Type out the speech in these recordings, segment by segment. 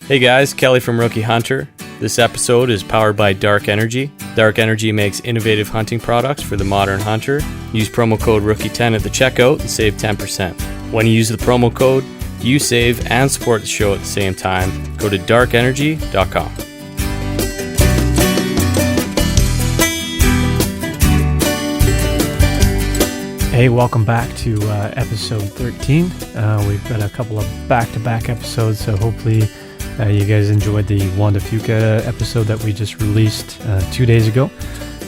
Hey guys, Kelly from Rookie Hunter. This episode is powered by Dark Energy. Dark Energy makes innovative hunting products for the modern hunter. Use promo code Rookie10 at the checkout and save 10%. When you use the promo code, you save and support the show at the same time. Go to darkenergy.com. Hey, welcome back to episode 13. We've got a couple of back-to-back episodes, so hopefully you guys enjoyed the Wanda Fuca episode that we just released 2 days ago.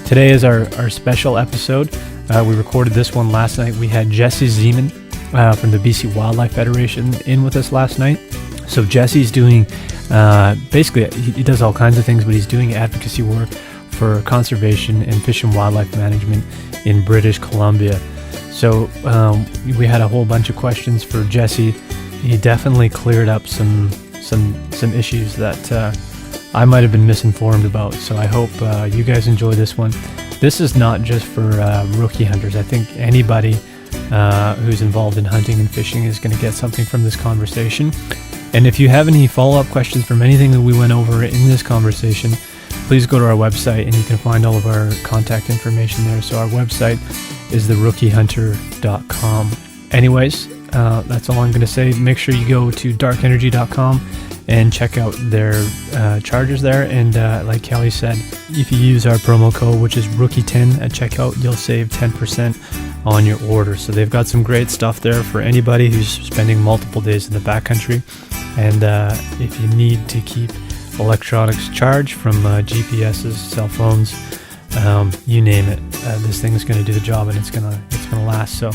Today is our special episode. We recorded this one last night. We had Jesse Zeman from the BC Wildlife Federation in with us last night. So Jesse's doing, basically he does all kinds of things, but he's doing advocacy work for conservation and fish and wildlife management in British Columbia. So we had a whole bunch of questions for Jesse. He definitely cleared up some issues that I might have been misinformed about. So I hope you guys enjoy this one. This is not just for rookie hunters. I think anybody who's involved in hunting and fishing is going to get something from this conversation. And if you have any follow-up questions from anything that we went over in this conversation, please go to our website and you can find all of our contact information there. So our website is therookihunter.com. Anyways, that's all I'm going to say. Make sure you go to darkenergy.com and check out their charges there. And like Kelly said, if you use our promo code, which is Rookie10 at checkout, you'll save 10% on your order. So they've got some great stuff there for anybody who's spending multiple days in the backcountry. And if you need to keep electronics charged from GPSs, cell phones, you name it, this thing is going to do the job, and it's gonna last. So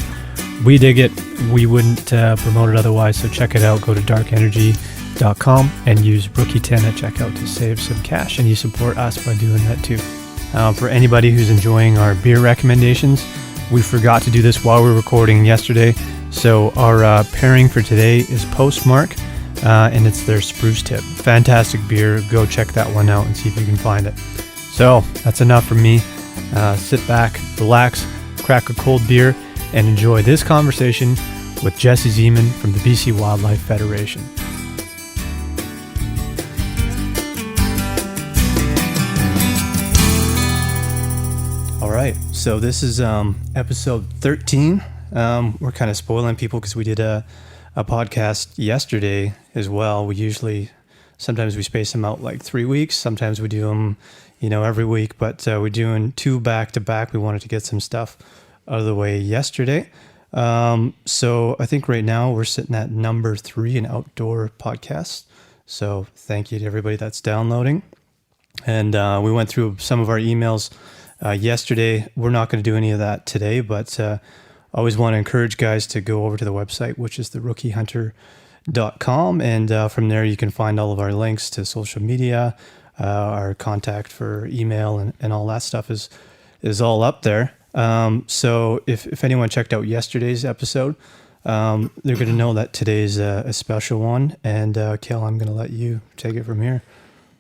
we dig it. We wouldn't promote it otherwise. So check it out. Go to darkenergy.com and use Rookie10 at checkout to save some cash, and you support us by doing that too. For anybody who's enjoying our beer recommendations, we forgot to do this while we were recording yesterday. So our pairing for today is Postmark, and it's their Spruce tip. Fantastic beer. Go check that one out and see if you can find it. So that's enough from me. Sit back, relax, crack a cold beer, and enjoy this conversation with Jesse Zeman from the BC Wildlife Federation. All right, so this is episode 13. We're kind of spoiling people because we did a podcast yesterday as well. Sometimes we space them out like 3 weeks. Sometimes we do them, every week, but we're doing two back to back. We wanted to get some stuff out of the way yesterday. So I think right now we're sitting at number 3 in outdoor podcasts. So thank you to everybody that's downloading. And we went through some of our emails yesterday. We're not going to do any of that today, but I always want to encourage guys to go over to the website, which is therookihunter.com. And from there, you can find all of our links to social media, our contact for email and all that stuff is all up there. So if anyone checked out yesterday's episode, they're going to know that today's a special one. And Kel, I'm going to let you take it from here.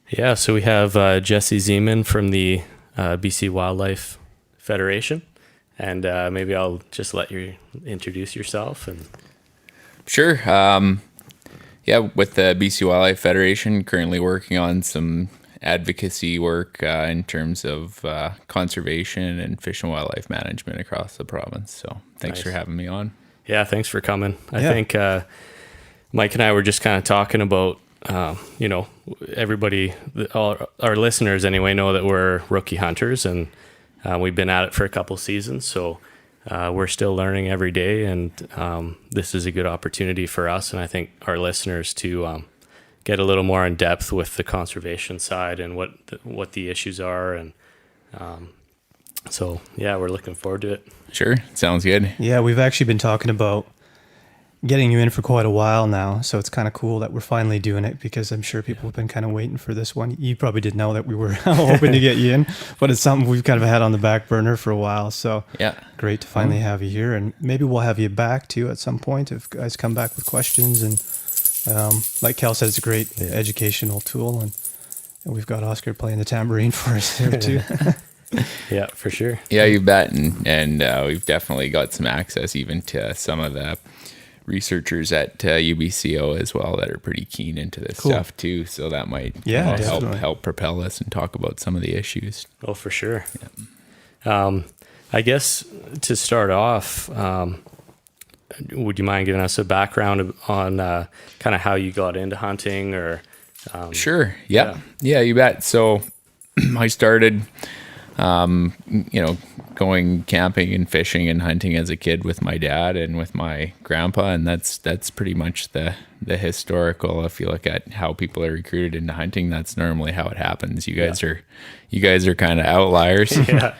Yeah, so we have Jesse Zeman from the BC Wildlife Federation. And maybe I'll just let you introduce yourself. And Sure. With the BC Wildlife Federation, currently working on some advocacy work in terms of conservation and fish and wildlife management across the province. So thanks for having me on. Yeah, thanks for coming. I think Mike and I were just kind of talking about, everybody, all our listeners anyway, know that we're rookie hunters, and we've been at it for a couple seasons. So we're still learning every day, and this is a good opportunity for us, and I think our listeners to get a little more in depth with the conservation side and what the issues are, and we're looking forward to it. Sure, sounds good. Yeah, we've actually been talking about getting you in for quite a while now, so it's kind of cool that we're finally doing it, because I'm sure people have been kind of waiting for this one. You probably didn't know that we were hoping to get you in, but it's something we've kind of had on the back burner for a while. So yeah, great to finally have you here, and maybe we'll have you back too at some point if guys come back with questions. And like Cal said, it's a great educational tool, and we've got Oscar playing the tambourine for us here too. Yeah, for sure. Yeah, you bet. And we've definitely got some access even to some of the researchers at UBCO as well that are pretty keen into this stuff too. So that might help propel us and talk about some of the issues. Oh, for sure. Yeah. I guess to start off, would you mind giving us a background on kind of how you got into hunting or? Sure. Yeah, you bet. So I started, going camping and fishing and hunting as a kid with my dad and with my grandpa. And that's pretty much the historical. If you look at how people are recruited into hunting, that's normally how it happens. You guys are kind of outliers. Yeah.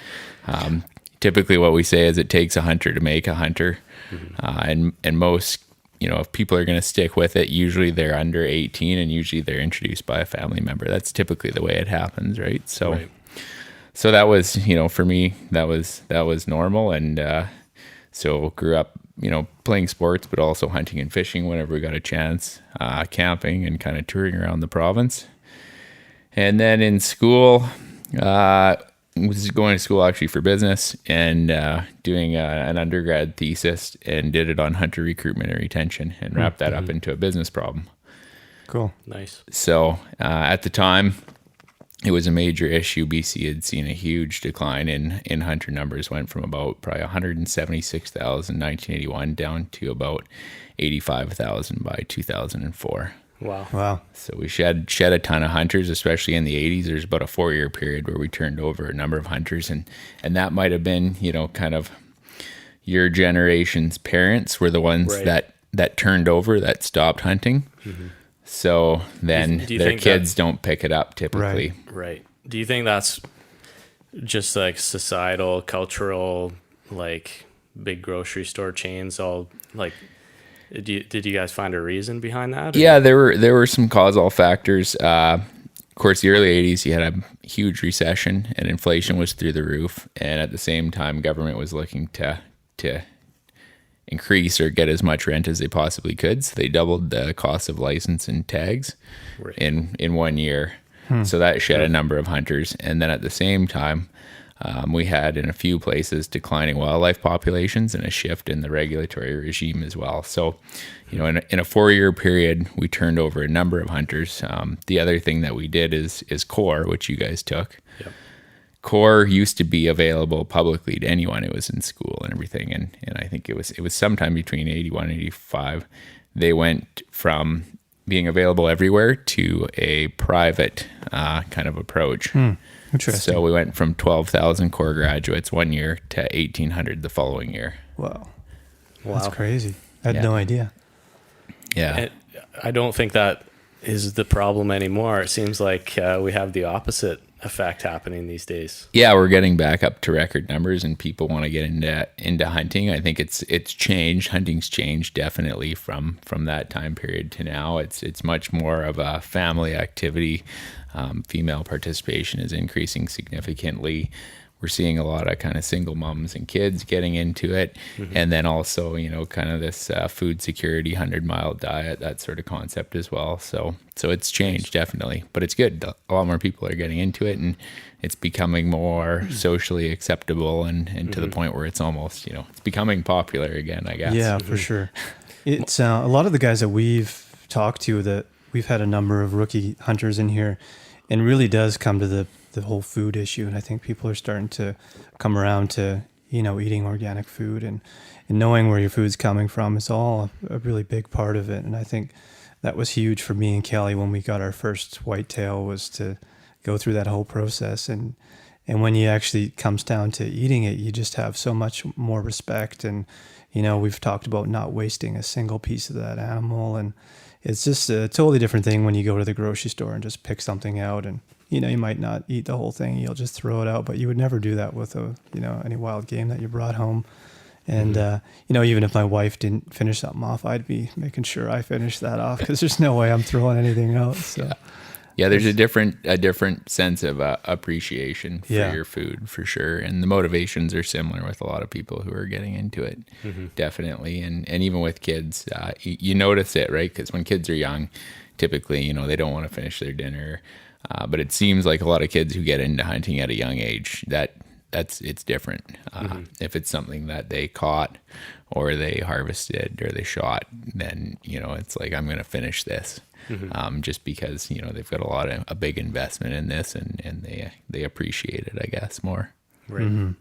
Typically what we say is it takes a hunter to make a hunter. And most, if people are going to stick with it, usually they're under 18 and usually they're introduced by a family member. That's typically the way it happens, right? So, So that was, for me, that was normal. And so grew up, playing sports, but also hunting and fishing whenever we got a chance, camping and kind of touring around the province. And then in school, was going to school actually for business and doing an undergrad thesis, and did it on hunter recruitment and retention, and wrapped that up into a business problem. Cool. Nice. So at the time, it was a major issue. BC had seen a huge decline in hunter numbers, went from about probably 176,000 in 1981 down to about 85,000 by 2004. Wow. So we shed a ton of hunters, especially in the 80s. There's about a 4-year period where we turned over a number of hunters, and that might have been, kind of your generation's parents were the ones that turned over, that stopped hunting. Mm-hmm. So then their kids don't pick it up typically. Right. Do you think that's just like societal, cultural, like big grocery store chains all like... Did you guys find a reason behind that? Or? Yeah, there were some causal factors. Of course, the early 80s, you had a huge recession and inflation was through the roof. And at the same time, government was looking to increase or get as much rent as they possibly could. So they doubled the cost of license and tags in 1 year. So that shed a number of hunters. And then at the same time, we had in a few places declining wildlife populations and a shift in the regulatory regime as well. So, in a 4-year period, we turned over a number of hunters. The other thing that we did is core, which you guys took. Yep. Core used to be available publicly to anyone who was in school and everything. And I think it was sometime between 81 and 85. They went from being available everywhere to a private kind of approach. Interesting. So we went from 12,000 core graduates 1 year to 1,800 the following year. Wow. That's crazy. I had no idea. Yeah. And I don't think that is the problem anymore. It seems like we have the opposite effect happening these days. Yeah, we're getting back up to record numbers and people want to get into hunting. I think it's changed. Hunting's changed definitely from that time period to now. It's much more of a family activity. Female participation is increasing significantly. We're seeing a lot of kind of single moms and kids getting into it. Mm-hmm. And then also, kind of this food security, 100-mile diet, that sort of concept as well. So it's changed definitely, but it's good. A lot more people are getting into it and it's becoming more socially acceptable and to the point where it's almost, it's becoming popular again, I guess. Yeah, for sure. It's a lot of the guys that we've talked to, that we've had a number of rookie hunters in here, and really does come to the whole food issue. And I think people are starting to come around to, eating organic food and knowing where your food's coming from is all a really big part of it. And I think that was huge for me and Kelly when we got our first whitetail, was to go through that whole process. And when you actually comes down to eating it, you just have so much more respect. And, we've talked about not wasting a single piece of that animal. And it's just a totally different thing when you go to the grocery store and just pick something out, and you might not eat the whole thing, you'll just throw it out, but you would never do that with any wild game that you brought home. And even if my wife didn't finish something off, I'd be making sure I finished that off, because there's no way I'm throwing anything out. So yeah, there's a different sense of appreciation for your food, for sure. And the motivations are similar with a lot of people who are getting into it, definitely. And even with kids, you notice it, right? Because when kids are young, typically, they don't want to finish their dinner. But it seems like a lot of kids who get into hunting at a young age, that it's different. If it's something that they caught or they harvested or they shot, then, it's like, I'm going to finish this. Just because, they've got a big investment in this and they appreciate it, I guess, more. Right.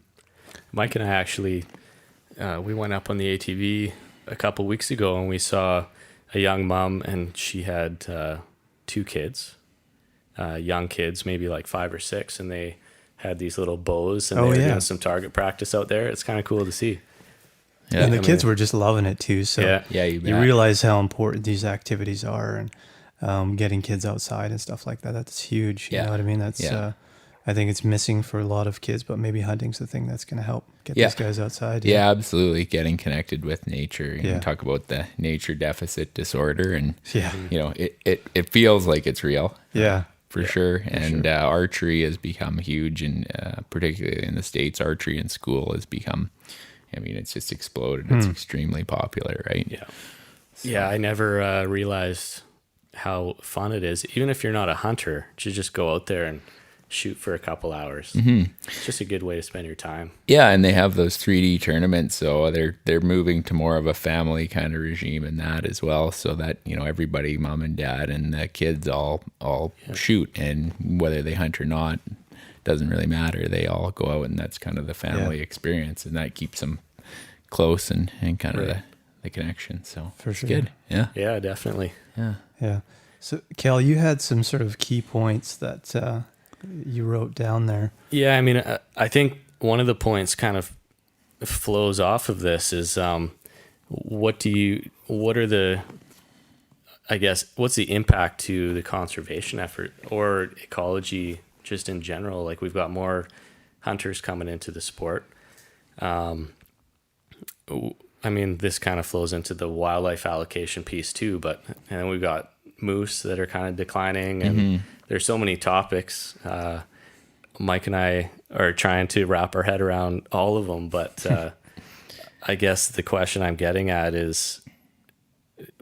Mike and I actually, we went up on the ATV a couple weeks ago and we saw a young mom and she had 2 kids, young kids, maybe like 5 or 6, and they had these little bows and they were doing some target practice out there. It's kind of cool to see. Yeah, and the kids were just loving it too. So you realize how important these activities are, and getting kids outside and stuff like that. That's huge. You know what I mean? That's I think it's missing for a lot of kids, but maybe hunting's the thing that's going to help get these guys outside. Yeah, absolutely. Getting connected with nature. You talk about the nature deficit disorder, and it feels like it's real. Yeah. For sure. And archery has become huge, and particularly in the States, archery in school has become, it's just exploded. It's extremely popular, right? Yeah. So. I never realized how fun it is, even if you're not a hunter, to just go out there and shoot for a couple hours. It's just a good way to spend your time. Yeah, and they have those 3D tournaments, so they're moving to more of a family kind of regime in that as well, so that everybody, mom and dad and the kids all shoot, and whether they hunt or not doesn't really matter. They all go out, and that's kind of the family experience, and that keeps them close and kind of the connection. So for sure, good. Yeah, definitely. Yeah. So Kel, you had some sort of key points that you wrote down there. Yeah, I think one of the points kind of flows off of this is what's the impact to the conservation effort or ecology just in general? Like, we've got more hunters coming into the sport. This kind of flows into the wildlife allocation piece too, and then we've got moose that are kind of declining, and there's so many topics. Mike and I are trying to wrap our head around all of them, but I guess the question I'm getting at is,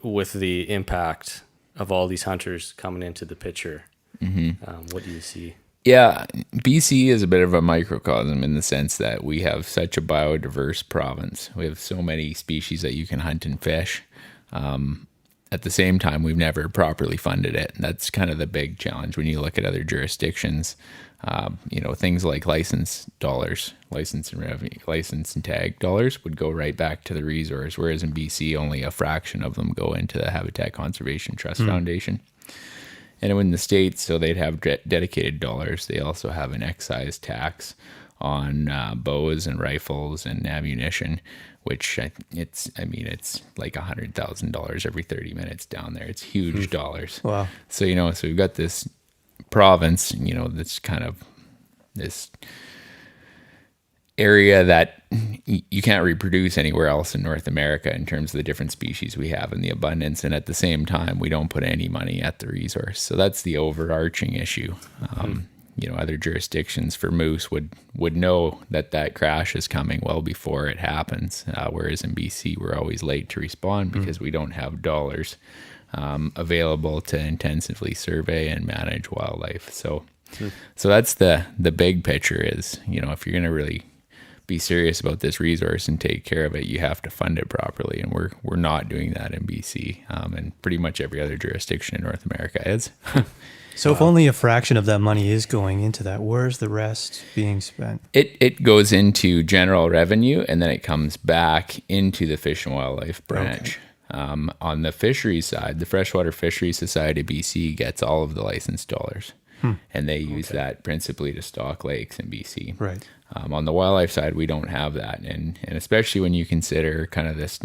with the impact of all these hunters coming into the picture, what do you see? Yeah, BC is a bit of a microcosm in the sense that we have such a biodiverse province. We have so many species that you can hunt and fish. At the same time, we've never properly funded it. And that's kind of the big challenge when you look at other jurisdictions. Things like license dollars, license and revenue, license and tag dollars would go right back to the resource, whereas in BC, only a fraction of them go into the Habitat Conservation Trust Foundation. And in the States, so they'd have dedicated dollars. They also have an excise tax on bows and rifles and ammunition, which it's like $100,000 every 30 minutes down there. It's huge dollars. Wow. So, so we've got this province, that's kind of this area that you can't reproduce anywhere else in North America in terms of the different species we have and the abundance. And at the same time, we don't put any money at the resource. So that's the overarching issue. Other jurisdictions for moose would know that crash is coming well before it happens. Whereas in BC, we're always late to respond because we don't have dollars available to intensively survey and manage wildlife. So that's the big picture is, if you're going to really be serious about this resource and take care of it, you have to fund it properly. And we're not doing that in BC. And pretty much every other jurisdiction in North America is. So if only a fraction of that money is going into that, where's the rest being spent? It goes into general revenue, and then it comes back into the Fish and Wildlife branch. Okay. On the fisheries side, the Freshwater Fisheries Society of BC gets all of the licensed dollars, and they use that principally to stock lakes in BC. Right. On the wildlife side, we don't have that, and especially when you consider kind of this,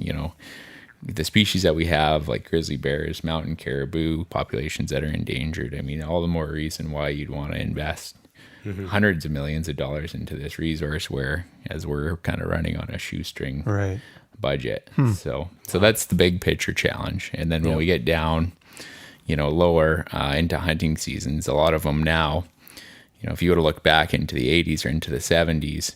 the species that we have, like grizzly bears, mountain caribou, populations that are endangered. All the more reason why you'd want to invest hundreds of millions of dollars into this resource, whereas we're kind of running on a shoestring budget. So that's the big picture challenge. And then when we get down, lower into hunting seasons, a lot of them now, if you were to look back into the 80s or into the 70s,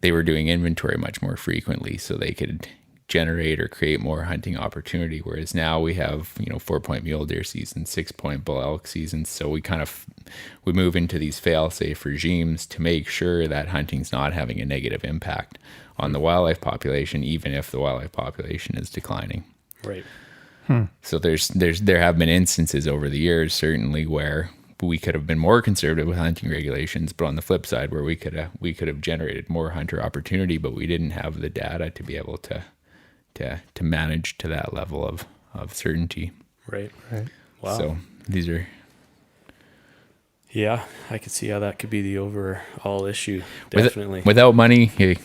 they were doing inventory much more frequently, so they could generate or create more hunting opportunity. Whereas now we have, 4-point mule deer season, 6-point bull elk seasons. So we move into these fail-safe regimes to make sure that hunting's not having a negative impact on the wildlife population, even if the wildlife population is declining. Right. So there have been instances over the years, certainly, where we could have been more conservative with hunting regulations, but on the flip side, where we could have generated more hunter opportunity, but we didn't have the data to be able to manage to that level of certainty. Right. Wow. So these are... Yeah, I could see how that could be the overall issue. Definitely. Without money, you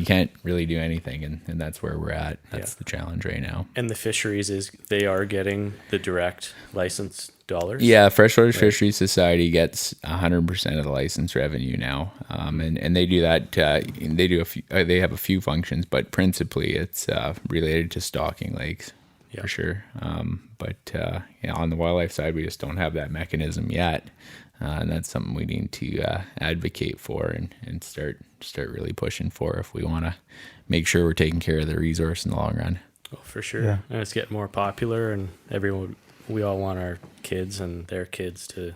can't really do anything, and that's where we're at. That's the challenge right now. And the fisheries they are getting the direct license dollars? Yeah, Freshwater Fisheries Society gets 100% of the license revenue now, and they do that. They have a few functions, but principally it's related to stocking lakes for sure. But on the wildlife side, we just don't have that mechanism yet. And that's something we need to advocate for and start really pushing for if we want to make sure we're taking care of the resource in the long run. Oh, for sure. Yeah. And it's getting more popular, and we all want our kids and their kids to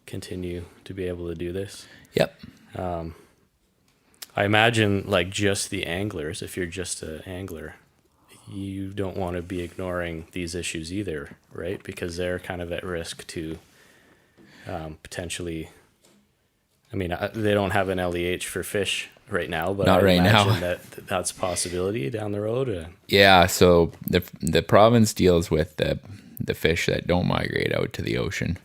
continue to be able to do this. Yep. I imagine like just the anglers, if you're just an angler, you don't want to be ignoring these issues either, right? Because they're kind of at risk to potentially, I mean, they don't have an LEH for fish right now, but not right now. That's a possibility down the road. Yeah, so the province deals with the fish that don't migrate out to the ocean,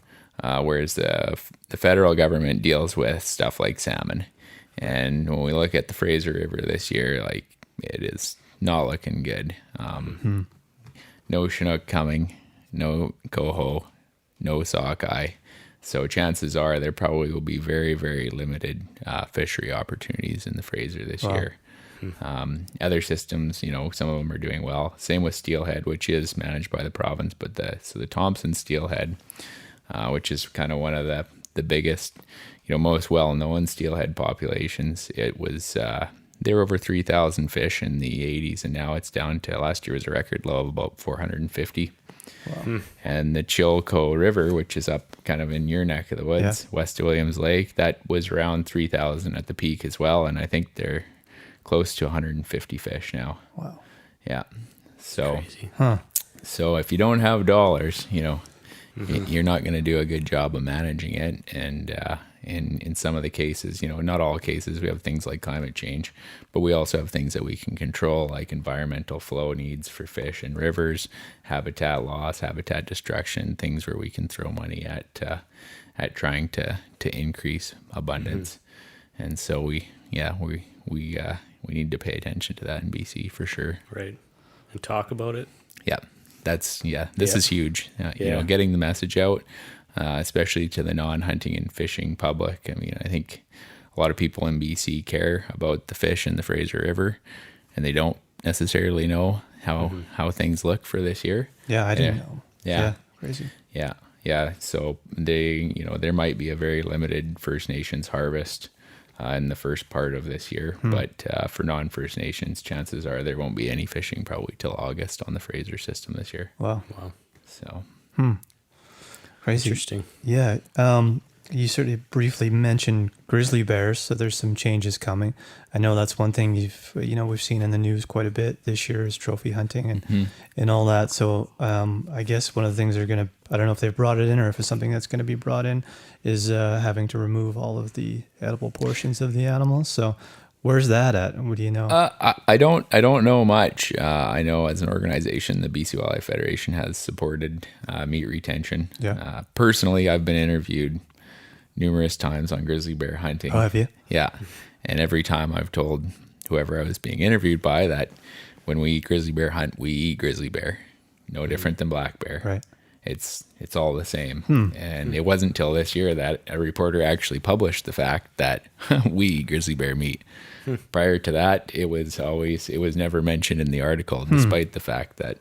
whereas the federal government deals with stuff like salmon. And when we look at the Fraser River this year, like, it is not looking good. No Chinook coming, no coho, no sockeye. So chances are there probably will be very, very limited fishery opportunities in the Fraser this year. Other systems, some of them are doing well. Same with steelhead, which is managed by the province, but the Thompson steelhead, which is kind of one of the biggest, most well-known steelhead populations. It was there were over 3,000 fish in the 80s, and now it's down to, last year was a record low of about 450. Wow. And the Chilco River, which is up kind of in your neck of the woods, west of Williams Lake, that was around 3,000 at the peak as well. And I think they're close to 150 fish now. Wow. Yeah. So, so if you don't have dollars, you're not going to do a good job of managing it. And in some of the cases, not all cases, we have things like climate change, but we also have things that we can control, like environmental flow needs for fish and rivers, habitat loss, habitat destruction, things where we can throw money at trying to increase abundance. And so we need to pay attention to that in BC for sure. Right. And talk about it. Yeah. This is huge. Getting the message out, especially to the non-hunting and fishing public. I mean, I think a lot of people in BC care about the fish in the Fraser River, and they don't necessarily know how things look for this year. Yeah, I didn't know. Yeah. Crazy. Yeah. So there might be a very limited First Nations harvest in the first part of this year, but for non-First Nations, chances are there won't be any fishing probably till August on the Fraser system this year. Wow. So. Crazy. Interesting. Yeah. You sort of briefly mentioned grizzly bears, so there's some changes coming. I know that's one thing we've seen in the news quite a bit this year is trophy hunting and all that. So I guess one of the things I don't know if they've brought it in or if it's something that's going to be brought in, is having to remove all of the edible portions of the animals. So where's that at? What do you know? I don't know much. I know as an organization, the BC Wildlife Federation has supported meat retention. Yeah. Personally, I've been interviewed numerous times on grizzly bear hunting. Oh, have you? Yeah. And every time I've told whoever I was being interviewed by that when we eat grizzly bear hunt, we eat grizzly bear. No different than black bear. Right. It's all the same. And it wasn't until this year that a reporter actually published the fact that we eat grizzly bear meat. Prior to that, it was never mentioned in the article, despite the fact that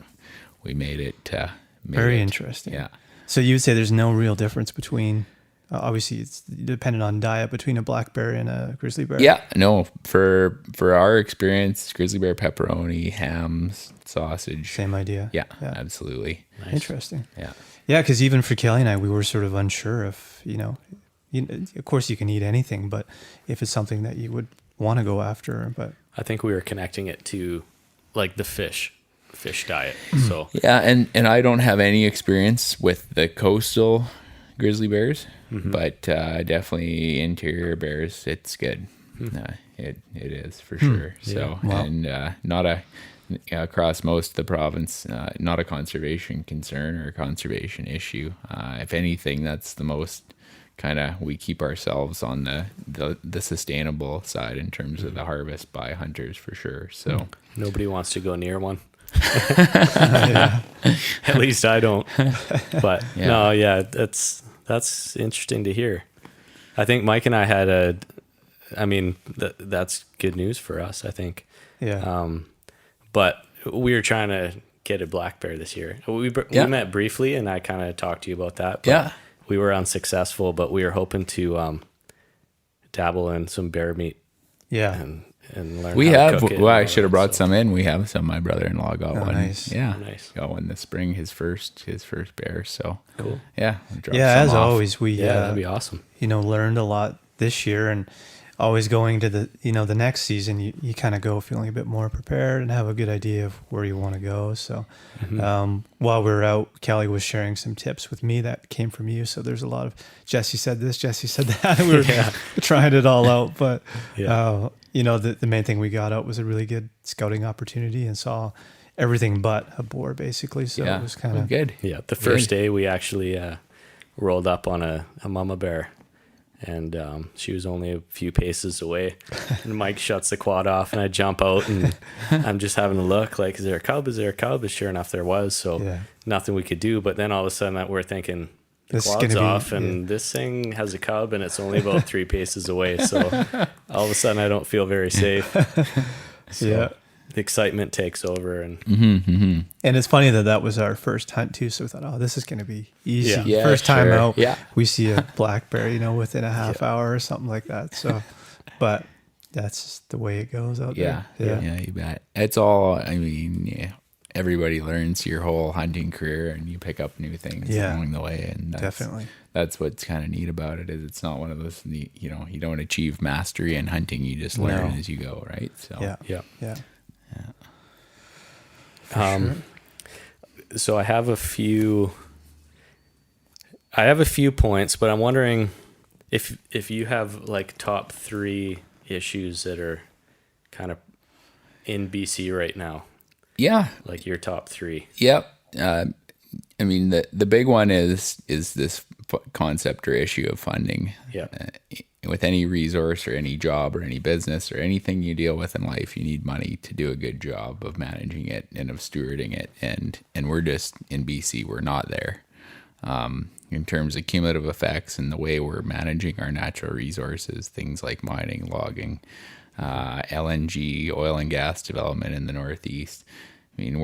we made it. Very interesting. Yeah. So you would say there's no real difference between Obviously, it's dependent on diet between a black bear and a grizzly bear. Yeah, no, for our experience, grizzly bear pepperoni, hams, sausage. Same idea. Yeah, absolutely. Nice. Interesting. Yeah. Yeah, because even for Kelly and I, we were sort of unsure if, of course you can eat anything, but if it's something that you would want to go after. But I think we were connecting it to like the fish diet. So Yeah, and I don't have any experience with the coastal grizzly bears, but definitely interior bears, it's good. It is for sure. So Wow. and not across most of the province, not a conservation concern or a conservation issue. If anything, that's the most kind of, we keep ourselves on the sustainable side in terms of the harvest by hunters for sure. So nobody wants to go near one. At least I don't. But that's interesting to hear. I think Mike and I had that's good news for us, I think. yeah. But we were trying to get a black bear this year. We met briefly, and I kind of talked to you about that. But we were unsuccessful, but we were hoping to dabble in some bear meat. Yeah. And learn. we how to have. cook it Well, and I all should have that, brought so. some in. We have some. My brother-in-law got one. Nice. Yeah, Nice. got one this spring. His first bear. So Cool. yeah, we'll drop Yeah, some as off. always, we That'd be awesome. learned a lot this year, and always going to the the next season, you kind of go feeling a bit more prepared and have a good idea of where you want to go. So while we were out, Kelly was sharing some tips with me that came from you. So there's a lot of Jesse said this, Jesse said that. We were trying it all out, but the main thing we got out was a really good scouting opportunity and saw everything but a boar basically. So it was kind of good. Yeah, the first day we actually rolled up on a mama bear, and she was only a few paces away. And Mike shuts the quad off, and I jump out, and I'm just having a look, like, is there a cub? Is there a cub? And sure enough, there was. So nothing we could do. But then all of a sudden, that we're thinking, the This is quad's gonna be- off, and this thing has a cub, and it's only about 3 paces away. So all of a sudden, I don't feel very safe. So the excitement takes over, and And it's funny that was our first hunt too. So we thought, this is going to be easy. Yeah. Yeah, First time sure. out, Yeah. we see a black bear, within a half hour or something like that. So, but that's just the way it goes out Yeah, there. yeah, you bet. It's all. I mean, everybody learns your whole hunting career, and you pick up new things along the way, and Definitely. That's what's kind of neat about it. Is it's not one of those neat, you don't achieve mastery in hunting. You just learn as you go, right? So Yeah. So I have a few points, but I'm wondering if you have like top 3 issues that are kind of in BC right now, yeah, like your top 3. yep. I mean, the big one is this concept or issue of funding. Yeah. With any resource or any job or any business or anything you deal with in life, you need money to do a good job of managing it and of stewarding it. And we're just in BC, we're not there. In terms of cumulative effects and the way we're managing our natural resources, things like mining, logging, LNG, oil and gas development in the Northeast. I mean,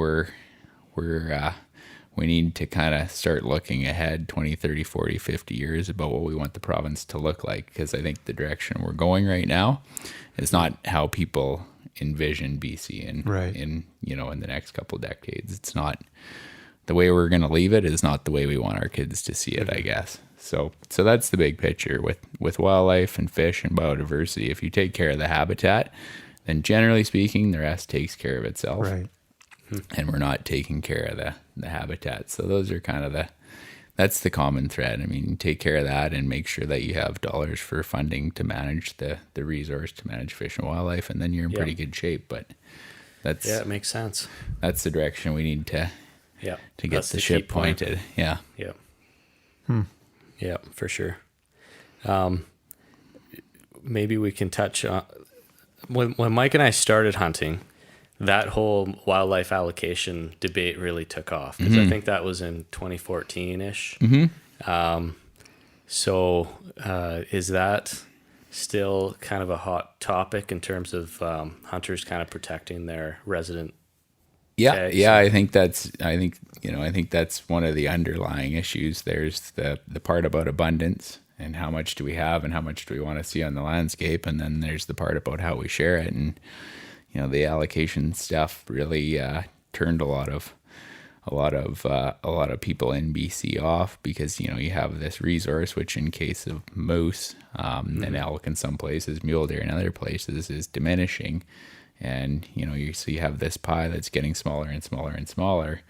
we need to kind of start looking ahead 20, 30, 40, 50 years about what we want the province to look like, because I think the direction we're going right now is not how people envision BC in the next couple of decades. It's not the way we're going to leave it is not the way we want our kids to see it, I guess. So that's the big picture with wildlife and fish and biodiversity. If you take care of the habitat, then generally speaking, the rest takes care of itself. Right. And we're not taking care of the habitat. So those are kind of that's the common thread. I mean, take care of that and make sure that you have dollars for funding to manage the resource, to manage fish and wildlife, and then you're in pretty good shape. But it makes sense. That's the direction we need to get That's the ship key point. pointed. Yeah. Yeah. Yeah, for sure. Maybe we can touch on when Mike and I started hunting, that whole wildlife allocation debate really took off, because I think that was in 2014-ish. So is that still kind of a hot topic in terms of hunters kind of protecting their resident tags? Yeah, I think that's one of the underlying issues. There's the part about abundance, and how much do we have and how much do we want to see on the landscape. And then there's the part about how we share it. And, the allocation stuff really turned a lot of people in BC off, because, you have this resource, which in case of moose and elk in some places, mule deer in other places, is diminishing. And, you have this pie that's getting smaller and smaller and smaller.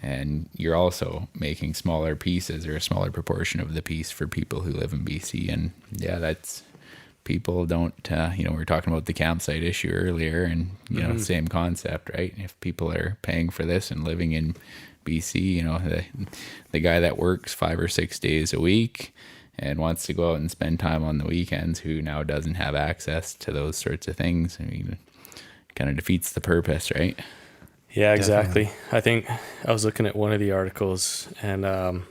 And you're also making smaller pieces, or a smaller proportion of the piece, for people who live in BC. And yeah, that's, people don't, we were talking about the campsite issue earlier, and, same concept, right? If people are paying for this and living in BC, the guy that works 5 or 6 days a week and wants to go out and spend time on the weekends, who now doesn't have access to those sorts of things, I mean, it kind of defeats the purpose, right? Yeah, exactly. Definitely. I think I was looking at one of the articles, and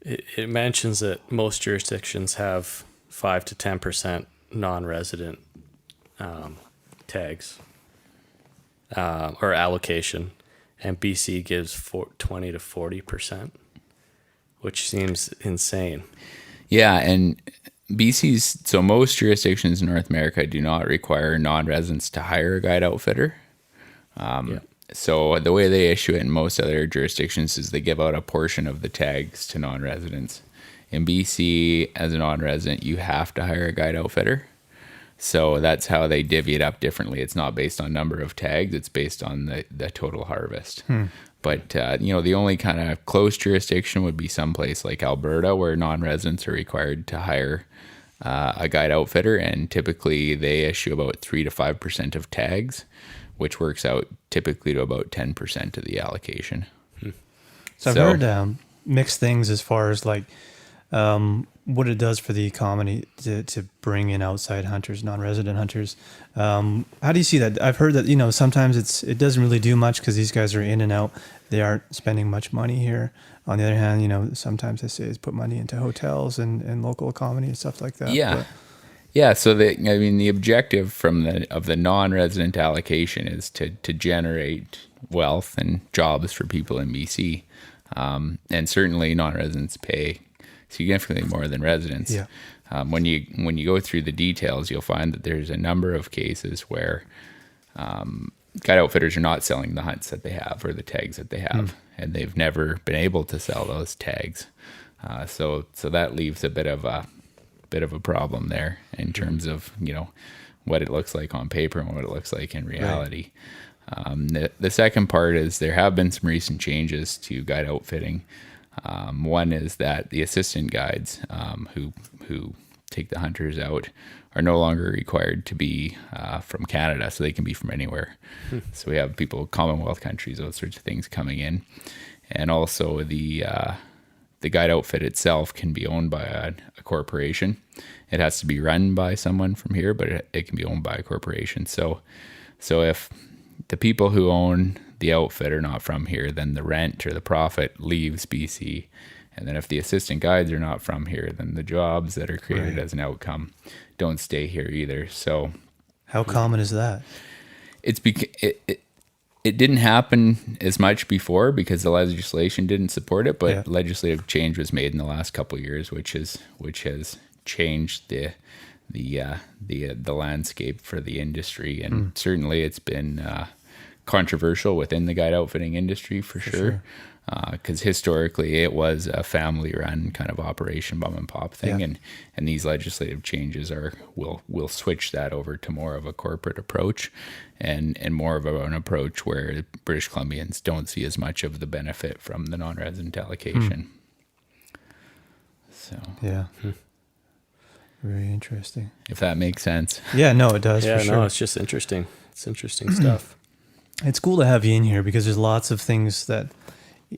it mentions that most jurisdictions have 5 to 10% non-resident tags or allocation, and BC gives 20 to 40%, which seems insane. Yeah, and so most jurisdictions in North America do not require non-residents to hire a guide outfitter. So the way they issue it in most other jurisdictions is they give out a portion of the tags to non-residents. In BC, as a non-resident, you have to hire a guide outfitter. So that's how they divvy it up differently. It's not based on number of tags, it's based on the total harvest. But, the only kind of close jurisdiction would be someplace like Alberta, where non-residents are required to hire a guide outfitter, and typically they issue about 3 to 5% of tags, which works out typically to about 10% of the allocation. So I've heard mixed things as far as like what it does for the economy to bring in outside hunters, non-resident hunters. How do you see that? I've heard that, sometimes it doesn't really do much because these guys are in and out. They aren't spending much money here. On the other hand, sometimes they say it's put money into hotels and local economy and stuff like that. Yeah. Yeah, so the objective of the non-resident allocation is to generate wealth and jobs for people in BC, and certainly non-residents pay significantly more than residents. Yeah. When you go through the details, you'll find that there's a number of cases where guide outfitters are not selling the hunts that they have or the tags that they have, and they've never been able to sell those tags. So that leaves a bit of a problem there in terms of what it looks like on paper and what it looks like in reality. Right. The second part is there have been some recent changes to guide outfitting. One is that the assistant guides who take the hunters out are no longer required to be from Canada, so they can be from anywhere. So we have people, Commonwealth countries, those sorts of things coming in, and also the guide outfit itself can be owned by a corporation. It has to be run by someone from here, but it can be owned by a corporation. So if the people who own the outfit are not from here, then the rent or the profit leaves BC. And then if the assistant guides are not from here, then the jobs that are created as an outcome don't stay here either. So how common is that? It didn't happen as much before because the legislation didn't support it, but legislative change was made in the last couple of years, which has changed the landscape for the industry, and certainly it's been controversial within the guide outfitting industry for sure. Because historically it was a family-run kind of operation, mom and pop thing, and these legislative changes will switch that over to more of a corporate approach, and more of an approach where British Columbians don't see as much of the benefit from the non-resident allocation. So very interesting. If that makes sense. Yeah, no, it does. Yeah, for sure. No, it's just interesting. It's interesting stuff. It's cool to have you in here because there's lots of things that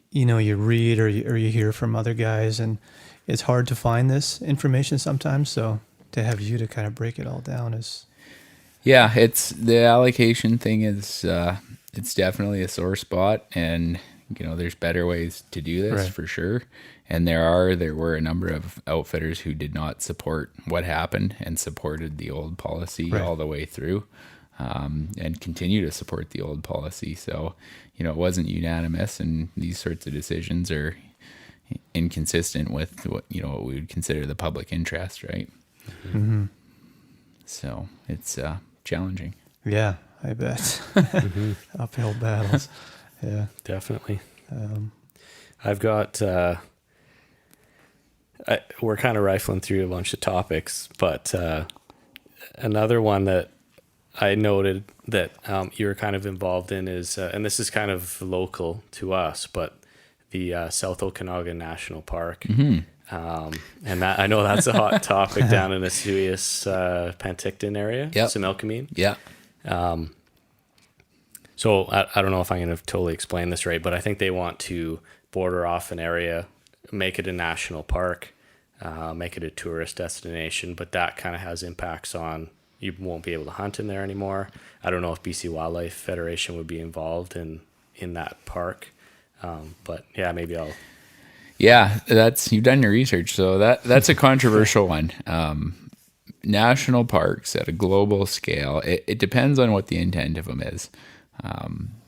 you read or you hear from other guys, and it's hard to find this information sometimes. So to have you to kind of break it all down is. Yeah, it's the allocation thing is it's definitely a sore spot, and there's better ways to do this for sure. And there were a number of outfitters who did not support what happened and supported the old policy all the way through. And continue to support the old policy. So, it wasn't unanimous, and these sorts of decisions are, inconsistent with what what we would consider the public interest, right? Mm-hmm. So it's challenging. Yeah, I bet. Uphill battles. Yeah, Definitely. I've got, we're kind of rifling through a bunch of topics, but another one that I noted that you were kind of involved in is, and this is kind of local to us, but the South Okanagan National Park. And that, I know that's a hot topic down in the Suius, Penticton area, Similkameen. Yeah. So I don't know if I'm going to totally explain this right, but I think they want to border off an area, make it a national park, make it a tourist destination, but that kind of has impacts on, you won't be able to hunt in there anymore. I don't know if BC Wildlife Federation would be involved in that park, but yeah, maybe I'll... Yeah, you've done your research, so that's a controversial one. National parks at a global scale, it depends on what the intent of them is.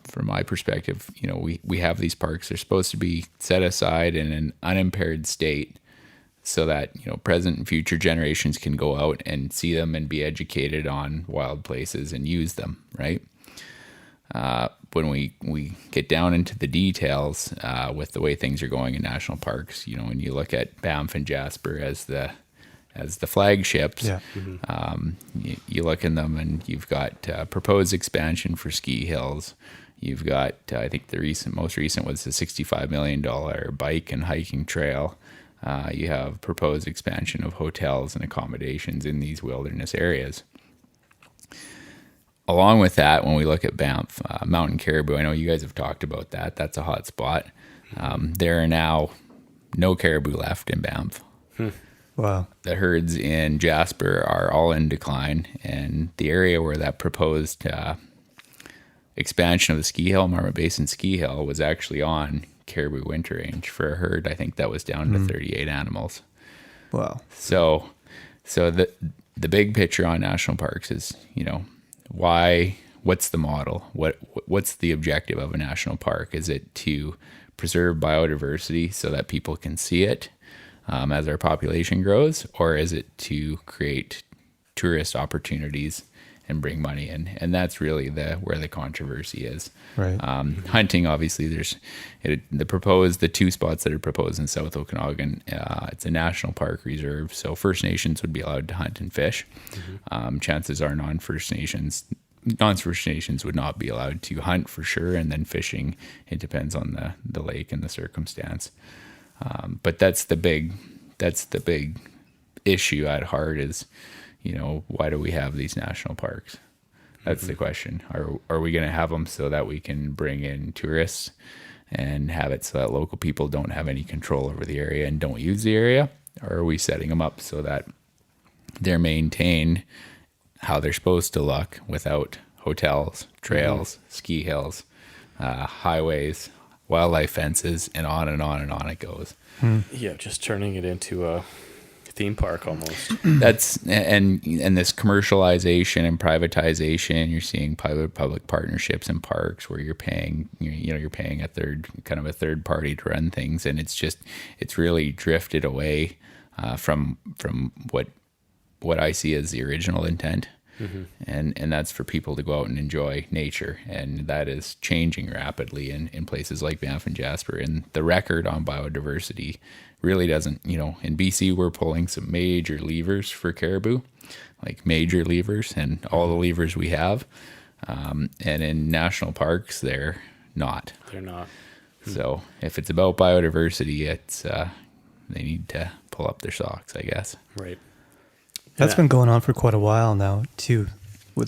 From my perspective, we have these parks. They're supposed to be set aside in an unimpaired state so that, present and future generations can go out and see them and be educated on wild places and use them, right? When we get down into the details with the way things are going in national parks, when you look at Banff and Jasper as the flagships, you look in them and you've got proposed expansion for ski hills. You've got, I think the most recent was the $65 million bike and hiking trail. You have proposed expansion of hotels and accommodations in these wilderness areas. Along with that, when we look at Banff, mountain caribou, I know you guys have talked about that. That's a hot spot. There are now no caribou left in Banff. Wow. The herds in Jasper are all in decline, and the area where that proposed expansion of the ski hill, Marmot Basin ski hill, was actually on caribou winter range for a herd. I think that was down to 38 animals. Wow. So the big picture on national parks is, what's the model? What's the objective of a national park? Is it to preserve biodiversity so that people can see it as our population grows, or is it to create tourist opportunities and bring money in? And that's really where the controversy is. Right. Hunting, obviously, the two spots that are proposed in South Okanagan, it's a national park reserve, so First Nations would be allowed to hunt and fish. Chances are non-First Nations would not be allowed to hunt for sure, and then fishing, it depends on the lake and the circumstance. But that's the big issue at heart is, why do we have these national parks? That's the question. Are we going to have them so that we can bring in tourists and have it so that local people don't have any control over the area and don't use the area? Or are we setting them up so that they're maintained how they're supposed to look without hotels, trails, ski hills, highways, wildlife fences, and on and on and on it goes. Yeah, just turning it into a theme park almost. That's and this commercialization and privatization. You're seeing public partnerships in parks where you're paying a third party to run things, and it's really drifted away from what I see as the original intent. And that's for people to go out and enjoy nature, and that is changing rapidly in places like Banff and Jasper. And the record on biodiversity really doesn't, in BC we're pulling some major levers for caribou, like major levers, and all the levers we have, and in national parks they're not. So if it's about biodiversity, it's they need to pull up their socks, I guess. Right. That's been going on for quite a while now, too,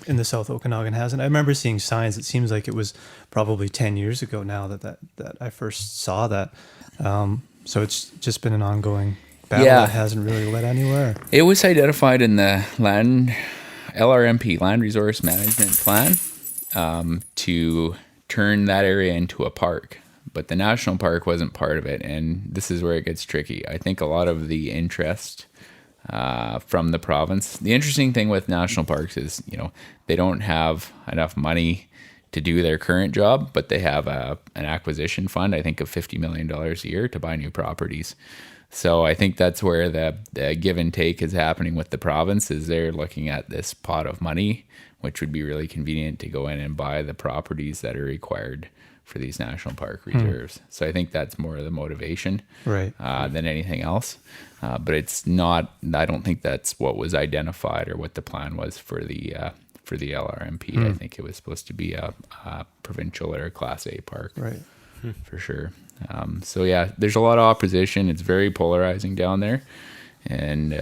in the South Okanagan, hasn't it? I remember seeing signs. It seems like it was probably 10 years ago now that I first saw that. So it's just been an ongoing battle that hasn't really led anywhere. It was identified in the LRMP, Land Resource Management Plan, to turn that area into a park. But the national park wasn't part of it, and this is where it gets tricky. I think a lot of the interest from the province. The interesting thing with national parks is, they don't have enough money to do their current job, but they have an acquisition fund, I think, of $50 million a year to buy new properties. So I think that's where the give and take is happening with the province, is they're looking at this pot of money, which would be really convenient to go in and buy the properties that are required for these national park reserves. So I think that's more of the motivation than anything else. But it's not, I don't think that's what was identified or what the plan was for the LRMP. I think it was supposed to be a provincial or a Class A park. Right. For sure. So yeah, there's a lot of opposition. It's very polarizing down there. And,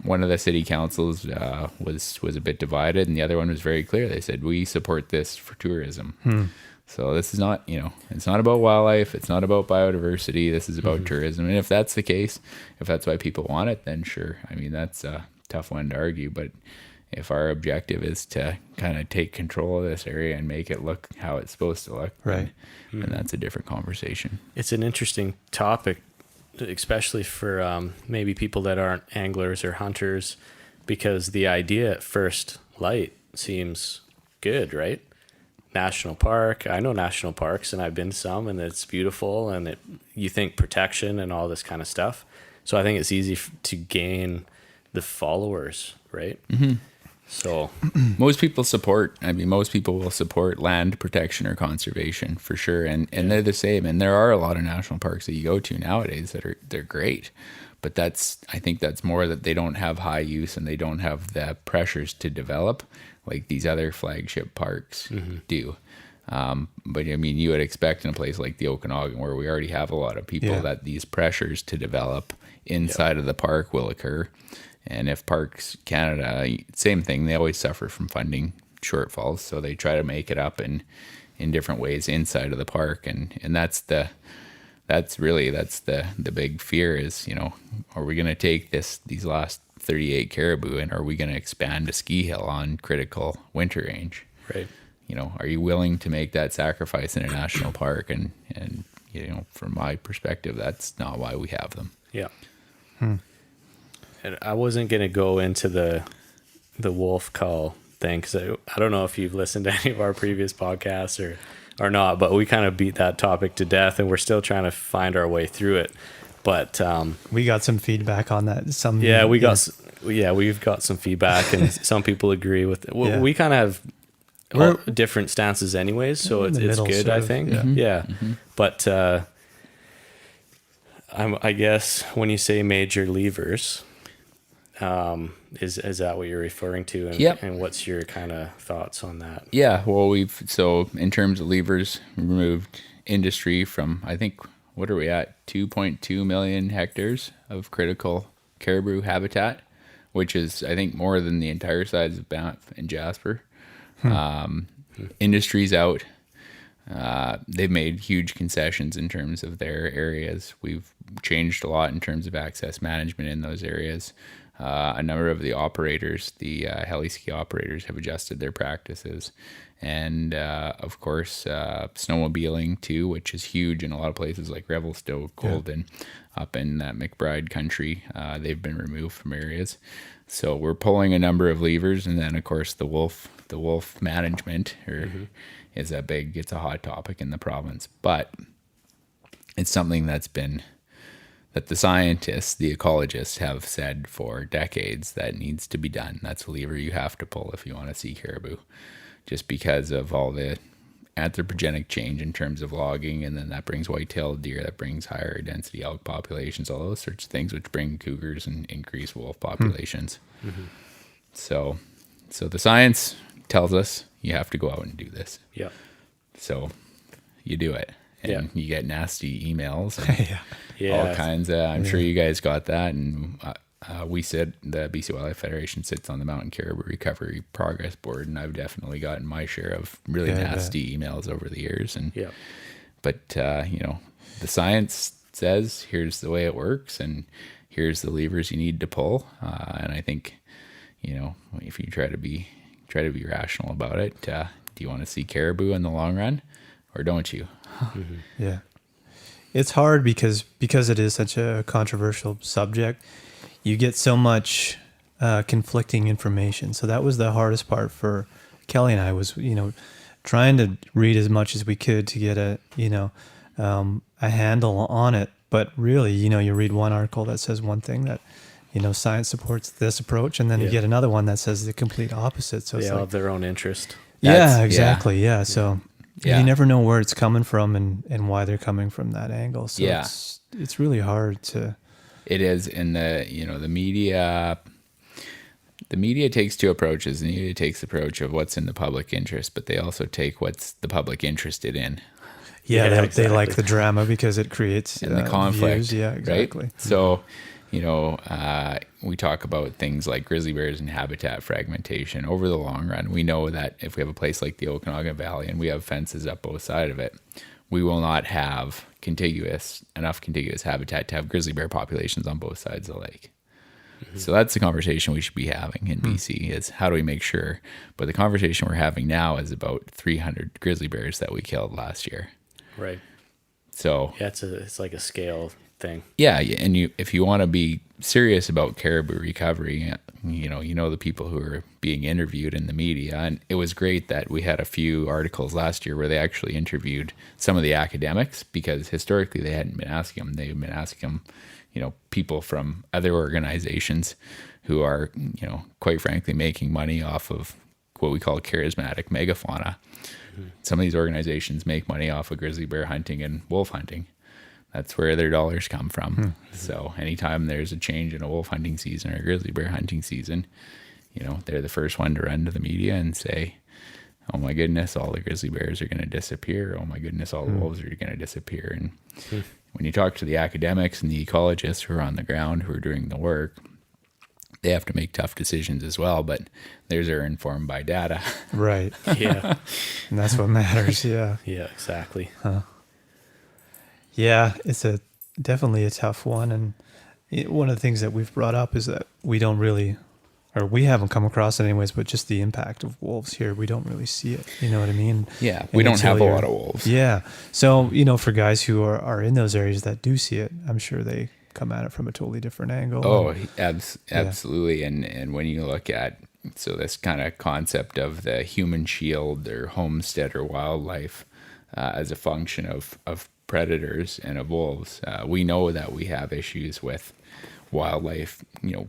one of the city councils was a bit divided, and the other one was very clear. They said, we support this for tourism. So this is not, it's not about wildlife. It's not about biodiversity. This is about tourism. And if that's the case, if that's why people want it, then sure. I mean, that's a tough one to argue. But if our objective is to kind of take control of this area and make it look how it's supposed to look, then that's a different conversation. It's an interesting topic, especially for maybe people that aren't anglers or hunters, because the idea at first light seems good, right? National park. I know national parks, and I've been to some, and it's beautiful, and you think protection and all this kind of stuff. So I think it's easy to gain the followers, right? So most people will support land protection or conservation for sure. And they're the same. And there are a lot of national parks that you go to nowadays they're great, but I think that's more that they don't have high use and they don't have the pressures to develop like these other flagship parks do. But I mean, you would expect in a place like the Okanagan, where we already have a lot of people, that these pressures to develop inside of the park will occur. And if Parks Canada, same thing, they always suffer from funding shortfalls. So they try to make it up in different ways inside of the park. And that's the big fear is, are we going to take these last 38 caribou and are we going to expand a ski hill on critical winter range? Right. Are you willing to make that sacrifice in a national park? And from my perspective, that's not why we have them. Yeah. And I wasn't going to go into the wolf call thing, because I don't know if you've listened to any of our previous podcasts or not, but we kind of beat that topic to death, and we're still trying to find our way through it. But we got some feedback on that. We've got some feedback, and some people agree with it. We kind of have different stances anyways, so it's good, I think. But I guess when you say major levers, is that what you're referring to? And what's your kind of thoughts on that? Yeah, well, so in terms of levers, removed industry from, I think, what are we at? 2.2 million hectares of critical caribou habitat, which is, I think, more than the entire size of Banff and Jasper. Industry's out. They've made huge concessions in terms of their areas. We've changed a lot in terms of access management in those areas. A number of the operators, the heli ski operators, have adjusted their practices. And, of course, snowmobiling, too, which is huge in a lot of places like Revelstoke, Golden, up in that McBride country. They've been removed from areas. So we're pulling a number of levers. And then, of course, the wolf management is it's a hot topic in the province. But it's something that the scientists, the ecologists have said for decades that needs to be done. That's a lever you have to pull if you want to see caribou, just because of all the anthropogenic change in terms of logging, and then that brings white-tailed deer, that brings higher density elk populations, all those sorts of things, which bring cougars and increase wolf populations. So the science tells us you have to go out and do this. Yeah. So you do it. And you get nasty emails and all kinds of, I'm sure you guys got that. And the BC Wildlife Federation sits on the Mountain Caribou Recovery Progress Board, and I've definitely gotten my share of really nasty emails over the years. But the science says here's the way it works, and here's the levers you need to pull. And I think, if you try to be rational about it, do you want to see caribou in the long run, or don't you? Yeah. It's hard because it is such a controversial subject. You get so much conflicting information. So that was the hardest part for Kelly and I was, trying to read as much as we could to get a handle on it. But really, you read one article that says one thing that, science supports this approach, and then you get another one that says the complete opposite. So they it's all like, have their own interest. yeah, exactly. Yeah. So Yeah. you never know where it's coming from and why they're coming from that angle. So Yeah. it's really hard to. It is, and the media takes two approaches. The media takes the approach of what's in the public interest, but they also take what's the public interested in. Yeah, Yeah, they like exactly. the drama because it creates And the conflict. views. Yeah, exactly. Right? So, we talk about things like grizzly bears and habitat fragmentation. Over the long run, we know that if we have a place like the Okanagan Valley and we have fences up both sides of it, we will not have enough contiguous habitat to have grizzly bear populations on both sides of the lake. Mm-hmm. So that's the conversation we should be having in BC is how do we make sure? But the conversation we're having now is about 300 grizzly bears that we killed last year. Right. So Yeah, it's like a scale thing. yeah, and if you want to be serious about caribou recovery, the people who are being interviewed in the media, and it was great that we had a few articles last year where they actually interviewed some of the academics, because historically they hadn't been asking them. They've been asking them, people from other organizations who are, quite frankly, making money off of what we call charismatic megafauna. Mm-hmm. Some of these organizations make money off of grizzly bear hunting and wolf hunting. That's where their dollars come from. Mm-hmm. So anytime there's a change in a wolf hunting season or a grizzly bear hunting season, they're the first one to run to the media and say, oh my goodness, all the grizzly bears are going to disappear. Oh my goodness, all the wolves are going to disappear. And when you talk to the academics and the ecologists who are on the ground, who are doing the work, they have to make tough decisions as well, but theirs are informed by data. Right. Yeah. And that's what matters. Yeah. Yeah, exactly. Yeah, it's definitely a tough one. And one of the things that we've brought up is that we don't really, or we haven't come across it anyways, but just the impact of wolves here, we don't really see it. You know what I mean? Yeah, we don't have a lot of wolves. Yeah. So, for guys who are in those areas that do see it, I'm sure they come at it from a totally different angle. Oh, absolutely. And when you look at, so this kind of concept of the human shield or homestead or wildlife as a function of predators and of wolves, we know that we have issues with wildlife.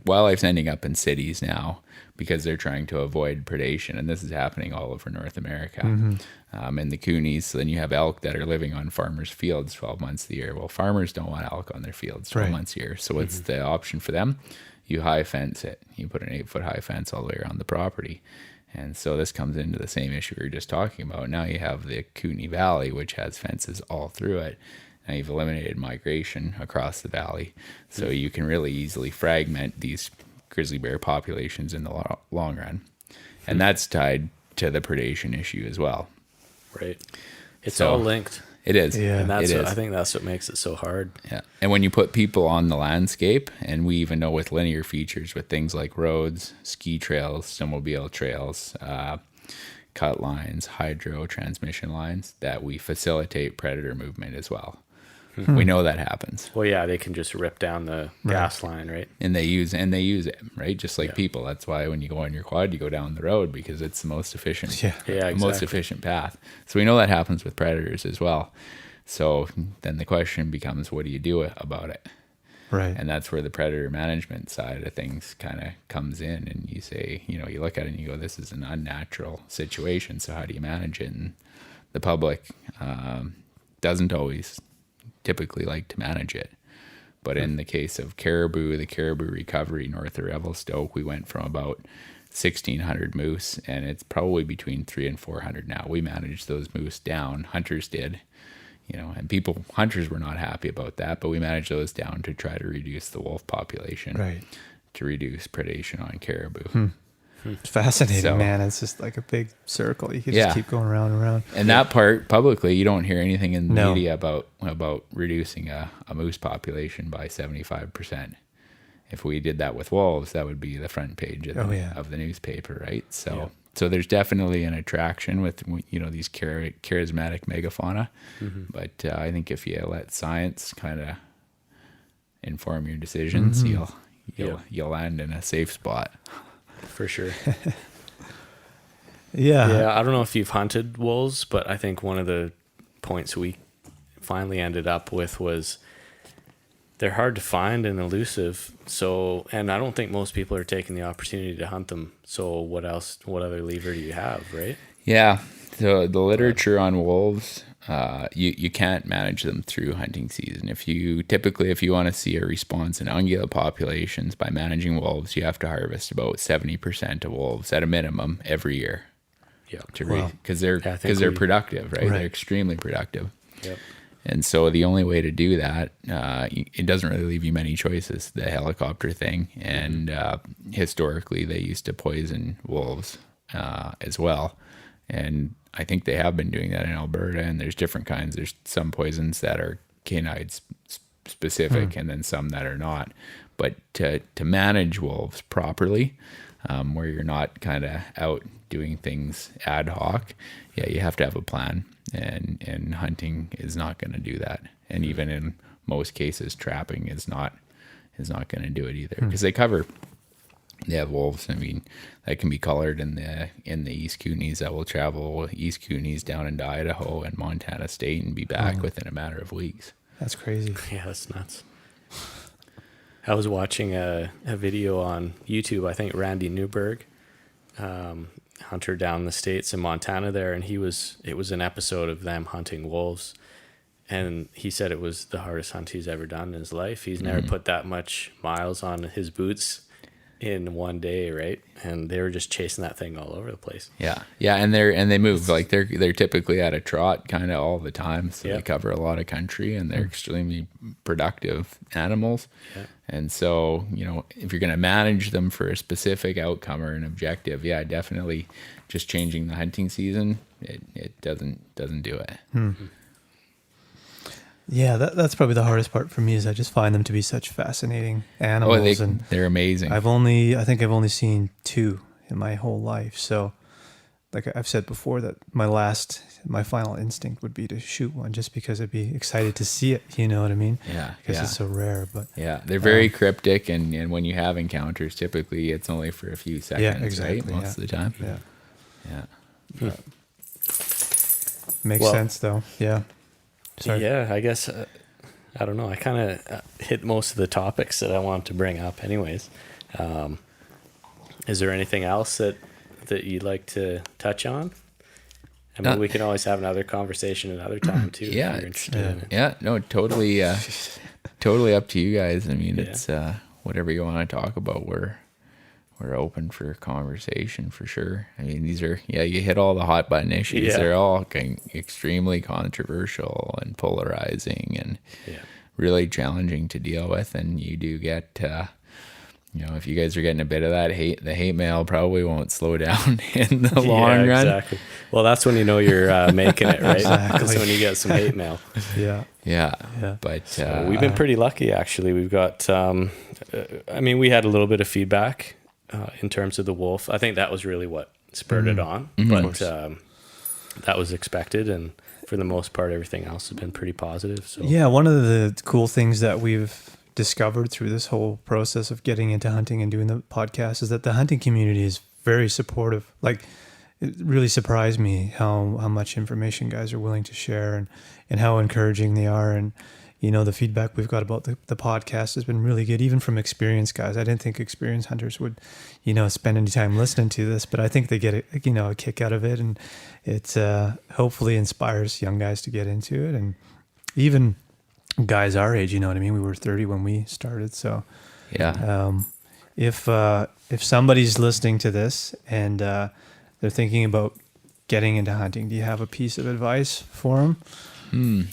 Wildlife's ending up in cities now because they're trying to avoid predation, and this is happening all over North America. In the coonies, so then you have elk that are living on farmers' fields 12 months of the year. Well, farmers don't want elk on their fields 12 months a year. So what's the option for them? You high fence it. You put an 8-foot high fence all the way around the property. And so this comes into the same issue we were just talking about. Now you have the Kootenai Valley, which has fences all through it. Now you've eliminated migration across the valley. So you can really easily fragment these grizzly bear populations in the long run. And that's tied to the predation issue as well. Right. It's So- all linked. It is. Yeah. And It is. I think that's what makes it so hard. Yeah. And when you put people on the landscape, and we even know with linear features with things like roads, ski trails, snowmobile trails, cut lines, hydro transmission lines, that we facilitate predator movement as well. We know that happens. Well, yeah, they can just rip down the gas line, right? And they use it, right? Just like people. That's why when you go on your quad, you go down the road because it's the most efficient. Yeah. Yeah, The exactly. most efficient path. So we know that happens with predators as well. So then the question becomes, what do you do about it? Right. And that's where the predator management side of things kind of comes in. And you say, you look at it and you go, this is an unnatural situation. So how do you manage it? And the public doesn't always typically like to manage it. But in the case of caribou, the caribou recovery north of Revelstoke, we went from about 1,600 moose, and it's probably between 300 and 400 now. We managed those moose down. Hunters did, and hunters were not happy about that, but we managed those down to try to reduce the wolf population, Right. to reduce predation on caribou. It's fascinating, So- man. It's just like a big circle. You can Yeah. just keep going around and around. And that part, publicly, you don't hear anything in the No. media about reducing a moose population by 75%. If we did that with wolves, that would be the front page of the newspaper, right? So there's definitely an attraction with these charismatic megafauna. But I think if you let science kind of inform your decisions, you'll land in a safe spot. For sure. Yeah, I don't know if you've hunted wolves, but I think one of the points we finally ended up with was they're hard to find and elusive. So, and I don't think most people are taking the opportunity to hunt them. So what other lever do you have, right? Yeah. So the literature on wolves, you can't manage them through hunting season. If you want to see a response in ungulate populations by managing wolves, you have to harvest about 70% of wolves at a minimum every year. Yeah. Because they're productive, right? They're extremely productive. Yep. And so the only way to do that, it doesn't really leave you many choices, the helicopter thing. And historically, they used to poison wolves as well. And I think they have been doing that in Alberta, and there's different kinds. There's some poisons that are canine specific and then some that are not. But to manage wolves properly, where you're not kind of out doing things ad hoc, you have to have a plan. And hunting is not going to do that. And even in most cases, trapping is not going to do it either, because they have wolves. I mean, that can be colored in the East Kootenays that will travel East Kootenays down into Idaho and Montana State and be back within a matter of weeks. That's crazy. Yeah, that's nuts. I was watching a video on YouTube. I think Randy Newberg, hunter down the States in Montana there, and it was an episode of them hunting wolves. And he said it was the hardest hunt he's ever done in his life. He's never put that much miles on his boots in one day, right? And they were just chasing that thing all over the place. Yeah, and they move like they're typically at a trot kind of all the time, so they cover a lot of country, and they're extremely productive animals. Yeah. And so, if you're going to manage them for a specific outcome or an objective, definitely just changing the hunting season, it doesn't do it. Yeah, that's probably the hardest part for me, is I just find them to be such fascinating animals. They're amazing. I think I've only seen 2 in my whole life. So, like I've said before, that my final instinct would be to shoot one, just because I'd be excited to see it. You know what I mean? Yeah. Because it's so rare. But they're very cryptic, and when you have encounters, typically it's only for a few seconds, exactly, right? Most of the time. Yeah. Makes sense, though. Yeah. Sorry. Yeah, I guess, I don't know. I kind of hit most of the topics that I wanted to bring up anyways. Is there anything else that you'd like to touch on? I mean, we can always have another conversation another time too. If you're interested in it. Yeah, no, totally up to you guys. I mean, it's whatever you want to talk about. We're open for conversation for sure. I mean, these are, you hit all the hot button issues. They're all extremely controversial and polarizing and really challenging to deal with. And you do get, if you guys are getting a bit of that hate, the hate mail probably won't slow down in the long run. Exactly. Well, that's when you know you're making it, right? Exactly. That's when you get some hate mail. Yeah. But we've been pretty lucky, actually. We've got, we had a little bit of feedback in terms of the wolf. I think that was really what spurred it on, but that was expected, and for the most part, everything else has been pretty positive. So one of the cool things that we've discovered through this whole process of getting into hunting and doing the podcast is that the hunting community is very supportive. Like, it really surprised me how much information guys are willing to share, and how encouraging they are. And the feedback we've got about the podcast has been really good, even from experienced guys. I didn't think experienced hunters would, spend any time listening to this, but I think they get a kick out of it, and it hopefully inspires young guys to get into it, and even guys our age. You know what I mean? We were 30 when we started, so if somebody's listening to this and they're thinking about getting into hunting, do you have a piece of advice for them?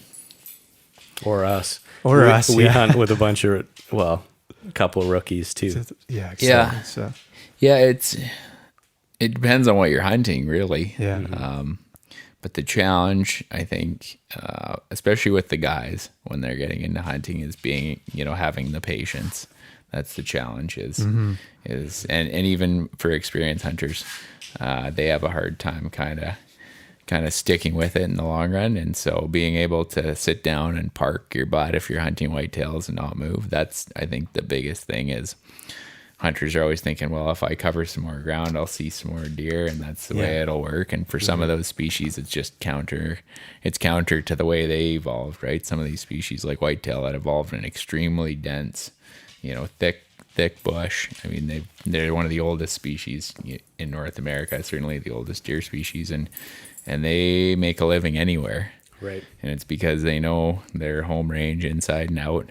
Or us. We hunt with a couple of rookies too. Yeah, exactly. So. Yeah, it depends on what you're hunting, really. Yeah. But the challenge, I think, especially with the guys when they're getting into hunting, is being, having the patience. That's the challenge. And even for experienced hunters, they have a hard time kind of sticking with it in the long run. And so being able to sit down and park your butt if you're hunting whitetails and not move, that's, I think, the biggest thing is hunters are always thinking, well, if I cover some more ground, I'll see some more deer, and that's the way it'll work. And for some of those species, it's just counter to the way they evolved, right? Some of these species like whitetail that evolved in extremely dense, thick bush. I mean, they're one of the oldest species in North America, certainly the oldest deer species, and they make a living anywhere. Right. And it's because they know their home range inside and out.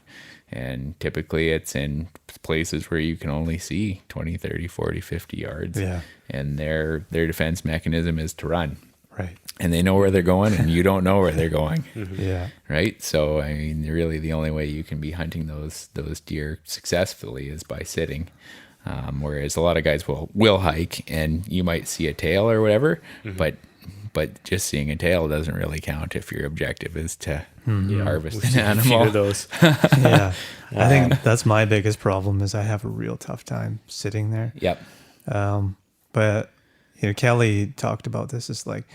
And typically it's in places where you can only see 20, 30, 40, 50 yards. Yeah. And their defense mechanism is to run. Right. And they know where they're going, and you don't know where they're going. Yeah. Right. So, I mean, really the only way you can be hunting those deer successfully is by sitting. Whereas a lot of guys will hike, and you might see a tail or whatever, but just seeing a tail doesn't really count if your objective is to harvest an animal. A few of those. Yeah. I think that's my biggest problem is I have a real tough time sitting there. Yep. But Kelly talked about this. It's like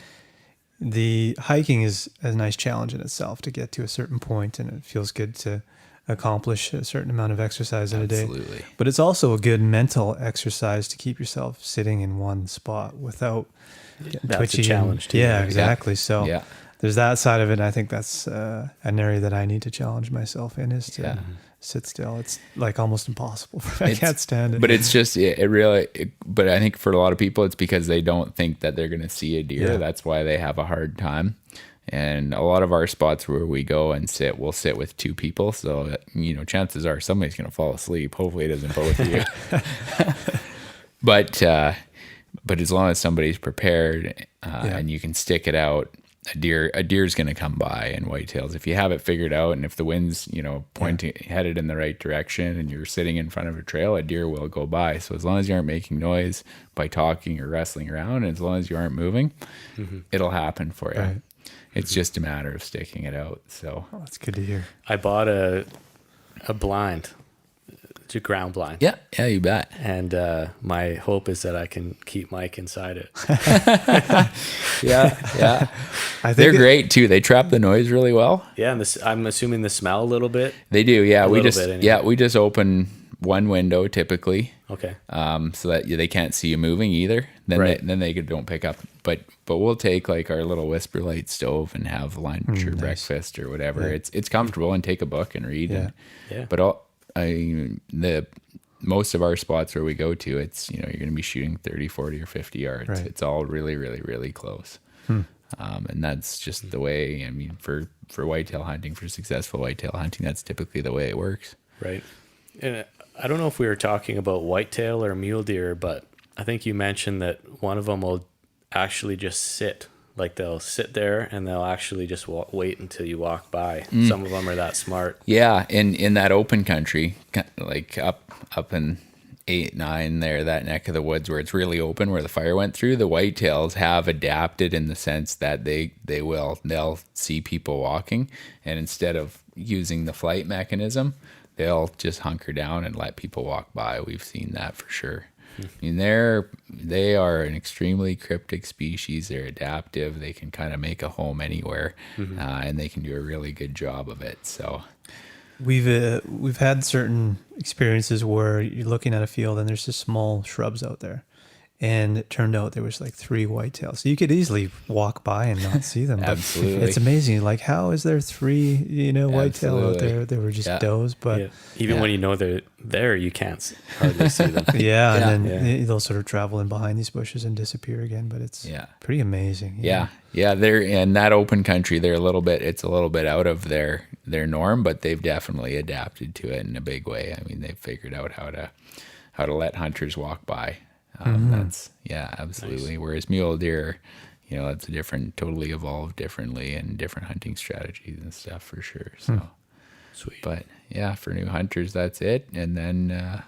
the hiking is a nice challenge in itself to get to a certain point, and it feels good to accomplish a certain amount of exercise in a day. Absolutely. But it's also a good mental exercise to keep yourself sitting in one spot without getting That's twitchy. a challenge too. Yeah, Right? exactly. So there's that side of it. And I think that's an area that I need to challenge myself in, is to sit still. It's like almost impossible. I can't stand it. But it's just, but I think for a lot of people, it's because they don't think that they're going to see a deer. Yeah. That's why they have a hard time. And a lot of our spots where we go and sit, we'll sit with two people. So, chances are somebody's going to fall asleep. Hopefully it isn't both of you. But as long as somebody's prepared and you can stick it out, a deer's going to come by in whitetails. If you have it figured out, and if the wind's, pointing, headed in the right direction, and you're sitting in front of a trail, a deer will go by. So as long as you aren't making noise by talking or wrestling around, and as long as you aren't moving, it'll happen for you. Right. It's just a matter of sticking it out. So that's good to hear. I bought a blind. It's a ground blind. Yeah, you bet. And my hope is that I can keep Mike inside it. Yeah. I think They're great too. They trap the noise really well. Yeah, and I'm assuming the smell a little bit. They do. Yeah, A we little just bit, anyway. we just open one window typically. Okay. So that they can't see you moving either. Then Right. they don't pick up. But we'll take like our little Whisper Light stove and have lunch or breakfast or whatever. Yeah. It's comfortable, and take a book and read. Yeah. Yeah. But most of our spots where we go to, it's you're going to be shooting 30, 40, or 50 yards. Right. It's all really, really, really close. And that's just the way. I mean, for whitetail hunting, for successful whitetail hunting, that's typically the way it works. Right. And I don't know if we were talking about whitetail or mule deer, but I think you mentioned that one of them will actually just sit. Like they'll sit there and they'll actually just wait until you walk by. Some of them are that smart. Yeah, in that open country, like up in 8, 9 there, that neck of the woods where it's really open, where the fire went through, the whitetails have adapted in the sense that they'll see people walking, and instead of using the flight mechanism, they'll just hunker down and let people walk by. We've seen that for sure. I mean, they are an extremely cryptic species. They're adaptive. They can kind of make a home anywhere, and they can do a really good job of it. So we've had certain experiences where you're looking at a field and there's just small shrubs out there, and it turned out there was like 3 whitetails. So you could easily walk by and not see them. But Absolutely. it's amazing. Like, how is there 3 whitetail out there? They were just does, but Even when you know they're there, you can't hardly see them. and then they'll sort of travel in behind these bushes and disappear again. But it's pretty amazing. Yeah. They're in that open country. It's a little bit out of their norm, but they've definitely adapted to it in a big way. I mean, they've figured out how to let hunters walk by. That's absolutely. Nice. Whereas mule deer, it's a totally evolved differently, and different hunting strategies and stuff for sure. So Sweet. But for new hunters, that's it. And then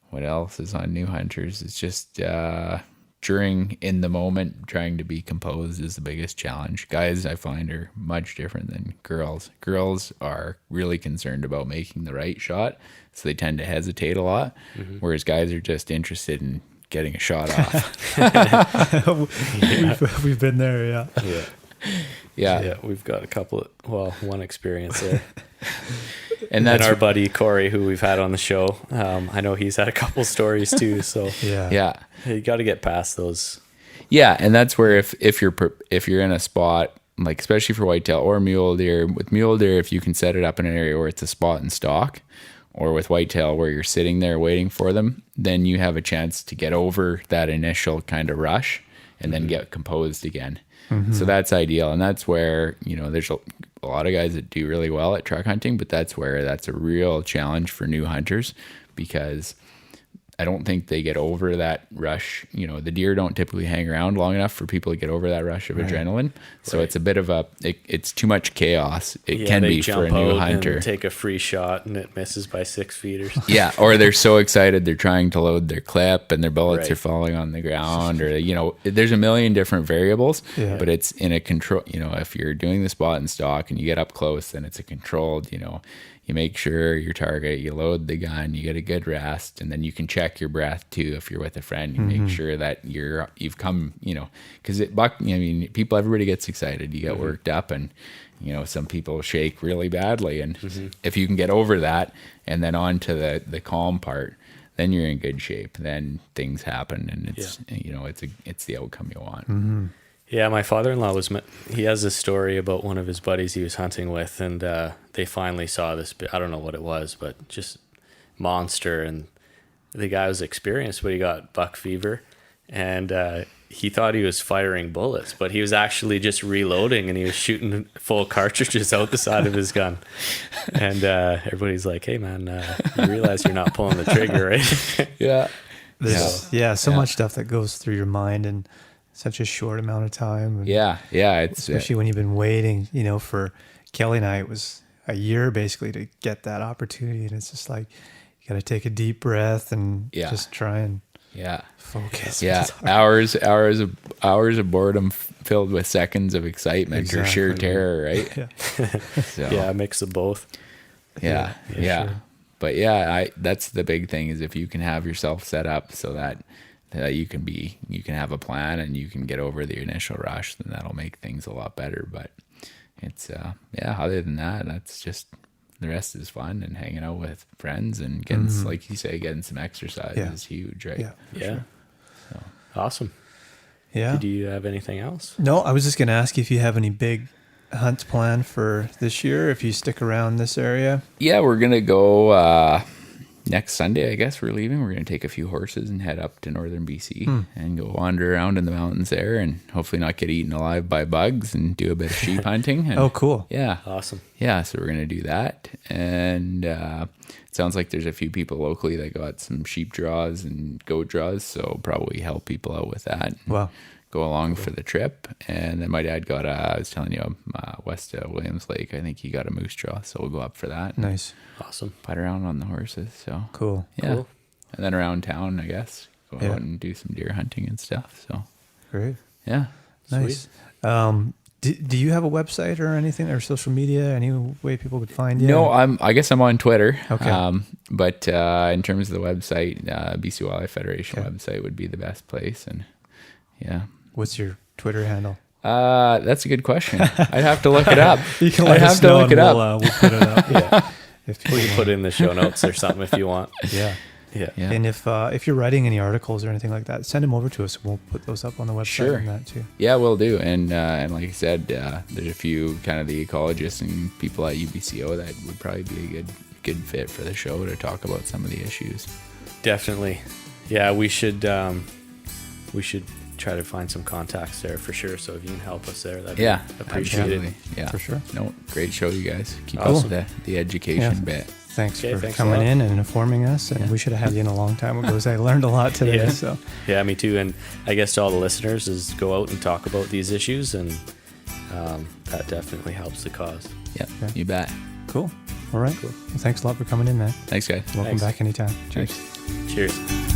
what else is on new hunters? It's just in the moment, trying to be composed is the biggest challenge. Guys, I find, are much different than girls. Girls are really concerned about making the right shot, so they tend to hesitate a lot, whereas guys are just interested in getting a shot off. We've been there, Yeah, we've got one experience there. And And that's our buddy Corey, who we've had on the show, I know he's had a couple stories too. So yeah. you got to get past those. Yeah, and that's where if you're in a spot, like especially for whitetail or mule deer, with mule deer, if you can set it up in an area where it's a spot and stalk, or with whitetail where you're sitting there waiting for them, then you have a chance to get over that initial kind of rush and then get composed again. So that's ideal, and that's where, you know, there's a lot of guys that do really well at truck hunting, but that's a real challenge for new hunters, because I don't think they get over that rush. You know, the deer don't typically hang around long enough for people to get over that rush of adrenaline. So it's a bit of it's too much chaos. It can be for a new hunter. And take a free shot and it misses by 6 feet or something. Yeah, or they're so excited they're trying to load their clip and their bullets are falling on the ground, or, you know, there's a million different variables. But it's in a control. You know, if you're doing the spot and stalk and you get up close, then it's a controlled. You know, you make sure your target, you load the gun, you get a good rest, and then you can check your breath too. If you're with a friend, you make sure that you've come, you know, because everybody gets excited, you get worked up, and, you know, some people shake really badly, and if you can get over that and then on to the calm part, then you're in good shape. Then things happen, and it's you know, it's the outcome you want. Yeah, my father-in-law he has a story about one of his buddies he was hunting with, and they finally saw this, I don't know what it was, but just monster, and the guy was experienced, but he got buck fever, and he thought he was firing bullets, but he was actually just reloading, and he was shooting full cartridges out the side of his gun. And everybody's like, hey man, you realize you're not pulling the trigger, right? There's so much stuff that goes through your mind in such a short amount of time. And it's especially when you've been waiting, you know, for Kelly and I, it was a year basically to get that opportunity, and it's just like you got to take a deep breath and just try and focus. Hours of boredom filled with seconds of excitement or sheer terror, right? A mix of both. Sure. But that's the big thing, is if you can have yourself set up so that you can have a plan and you can get over the initial rush, then that'll make things a lot better. But it's other than that, that's just, the rest is fun, and hanging out with friends and getting, like you say, getting some exercise is huge, right? Sure. So. Awesome. Yeah. Do you have anything else? No, I was just going to ask you if you have any big hunts planned for this year, if you stick around this area. Yeah, we're going to go next Sunday, I guess we're leaving. We're going to take a few horses and head up to northern BC and go wander around in the mountains there, and hopefully not get eaten alive by bugs, and do a bit of sheep hunting. And, oh, cool. Yeah. Awesome. Yeah, so we're going to do that. And it sounds like there's a few people locally that got some sheep draws and goat draws, so probably help people out with that. Wow. Go along for the trip. And then my dad got I was telling you, west of Williams Lake, I think he got a moose draw, so we'll go up for that. Nice. Awesome. Putt around on the horses. So cool. Yeah. Cool. And then around town, I guess, go out and do some deer hunting and stuff. So great. Yeah. Nice. Do you have a website or anything, or social media, any way people could find you? No, I guess I'm on Twitter. Okay. But in terms of the website, BC Wildlife Federation website would be the best place. And yeah. What's your Twitter handle? That's a good question. I'd have to look it up. You can let us know, and we'll put it up. Yeah. If we can put it in the show notes or something if you want. Yeah. And if you're writing any articles or anything like that, send them over to us. We'll put those up on the website and that too. Yeah, we'll do. And like I said, there's a few kind of the ecologists and people at UBCO that would probably be a good fit for the show to talk about some of the issues. Definitely. Yeah, we should try to find some contacts there for sure. So if you can help us there, that'd be appreciated. Absolutely. Yeah, for sure. No, great show, you guys. Keep awesome. up the education bit. Thanks for coming in and informing us. And we should have had you in a long time ago, because I learned a lot today. So yeah, me too. And I guess to all the listeners is go out and talk about these issues, and that definitely helps the cause. Yeah, you bet. Cool. All right. Cool. Well, thanks a lot for coming in, man. Thanks, guys. Welcome back anytime. Cheers. Thanks. Cheers.